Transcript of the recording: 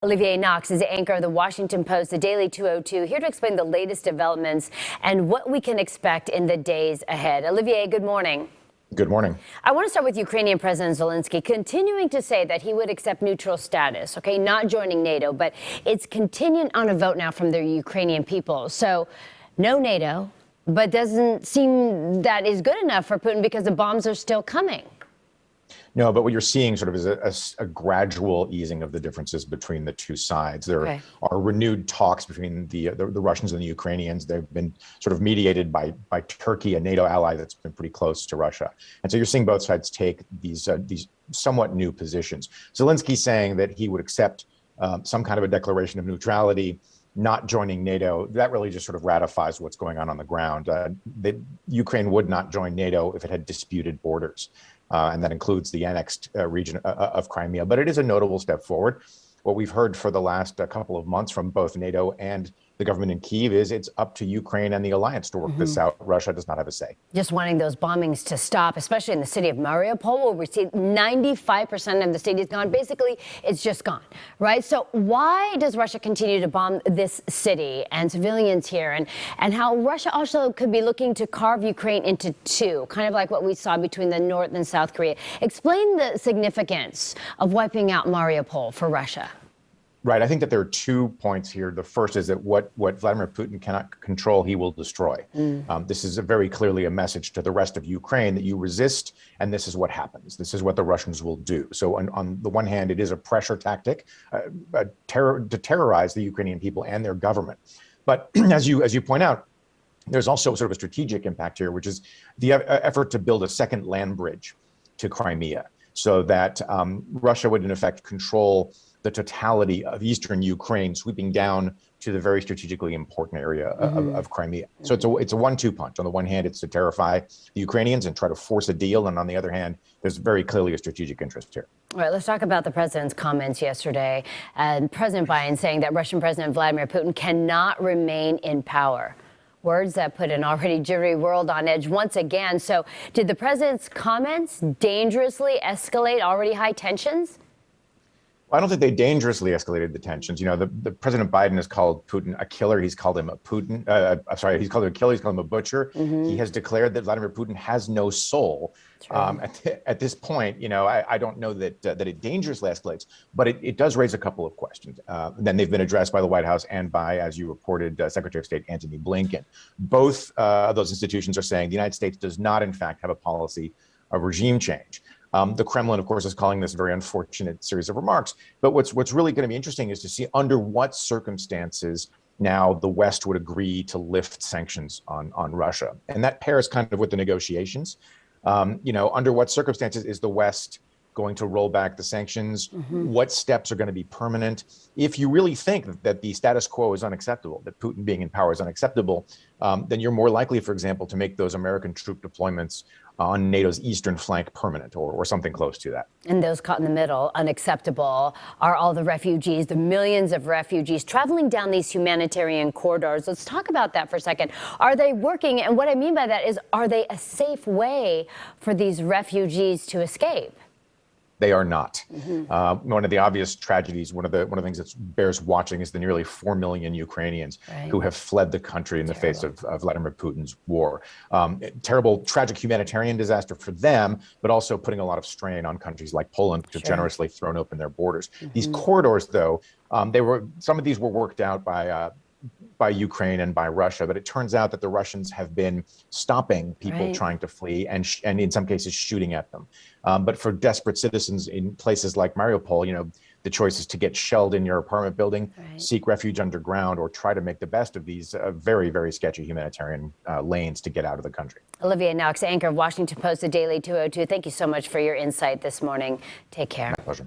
Olivier Knox is the anchor of the Washington Post, the Daily 202, here to explain the latest developments and what we can expect in the days ahead. Olivier, good morning. Good morning. I want to start with Ukrainian President Zelensky continuing to say that he would accept neutral status, not joining NATO, but it's contingent on a vote now from the Ukrainian people. So no NATO, but doesn't seem that is good enough for Putin because the bombs are still coming. No, but what you're seeing sort of is a gradual easing of the differences between the two sides. There are renewed talks between the Russians and the Ukrainians. They've been sort of mediated by Turkey, a NATO ally that's been pretty close to Russia. And so you're seeing both sides take these somewhat new positions. Zelensky saying that he would accept some kind of a declaration of neutrality, not joining NATO. That really just sort of ratifies what's going on the ground. Ukraine would not join NATO if it had disputed borders. And that includes the annexed region of Crimea. But it is a notable step forward. What we've heard for the last couple of months from both NATO and the government in Kyiv is it's up to Ukraine and the alliance to work this out. Russia does not have a say. Just wanting those bombings to stop, especially in the city of Mariupol, where we see 95% of the city is gone. Basically, it's just gone, right? So why does Russia continue to bomb this city and civilians here? And how Russia also could be looking to carve Ukraine into two, kind of like what we saw between the North and South Korea. Explain the significance of wiping out Mariupol for Russia. Right. I think that there are 2 points here. The first is that what Vladimir Putin cannot control, he will destroy. This is very clearly a message to the rest of Ukraine that you resist, and this is what happens. This is what the Russians will do. So on the one hand, it is a pressure tactic to terrorize the Ukrainian people and their government. But as you point out, there's also sort of a strategic impact here, which is the effort to build a second land bridge to Crimea so that Russia would, in effect, control the totality of eastern Ukraine, sweeping down to the very strategically important area of Crimea. So it's a 1-2 punch. On the one hand, it's to terrify the Ukrainians and try to force a deal. And on the other hand, there's very clearly a strategic interest here. All right, let's talk about the president's comments yesterday. And President Biden saying that Russian President Vladimir Putin cannot remain in power. Words that put an already jittery world on edge once again. So did the president's comments dangerously escalate already high tensions? I don't think they dangerously escalated the tensions. You know, the President Biden has called Putin a killer. He's called him a Putin. He's called him a killer. He's called him a butcher. He has declared that Vladimir Putin has no soul. At this point, you know, I don't know that it dangerously escalates, but it does raise a couple of questions. Then they've been addressed by the White House and by, as you reported, Secretary of State Antony Blinken. Both of those institutions are saying the United States does not, in fact, have a policy of regime change. The Kremlin, of course, is calling this a very unfortunate series of remarks. But what's really going to be interesting is to see under what circumstances now the West would agree to lift sanctions on Russia. And that pairs kind of with the negotiations. You know, under what circumstances is the West going to roll back the sanctions? What steps are going to be permanent? If you really think that the status quo is unacceptable, that Putin being in power is unacceptable, then you're more likely, for example, to make those American troop deployments on NATO's eastern flank permanent or something close to that. And those caught in the middle, unacceptable, are all the refugees, the millions of refugees traveling down these humanitarian corridors. Let's talk about that for a second. Are they working? And what I mean by that is, are they a safe way for these refugees to escape? They are not. One of the obvious tragedies, one of the things that bears watching is the nearly 4 million Ukrainians who have fled the country in the face of Vladimir Putin's war. Terrible, tragic humanitarian disaster for them, but also putting a lot of strain on countries like Poland, which have generously thrown open their borders. These corridors, though, some of these were worked out by Ukraine and by Russia, but it turns out that the Russians have been stopping people trying to flee and in some cases shooting at them. But for desperate citizens in places like Mariupol, you know, the choice is to get shelled in your apartment building, seek refuge underground, or try to make the best of these very, very sketchy humanitarian lanes to get out of the country. Olivier Knox, anchor of Washington Post, the Daily 202. Thank you so much for your insight this morning. Take care. My pleasure.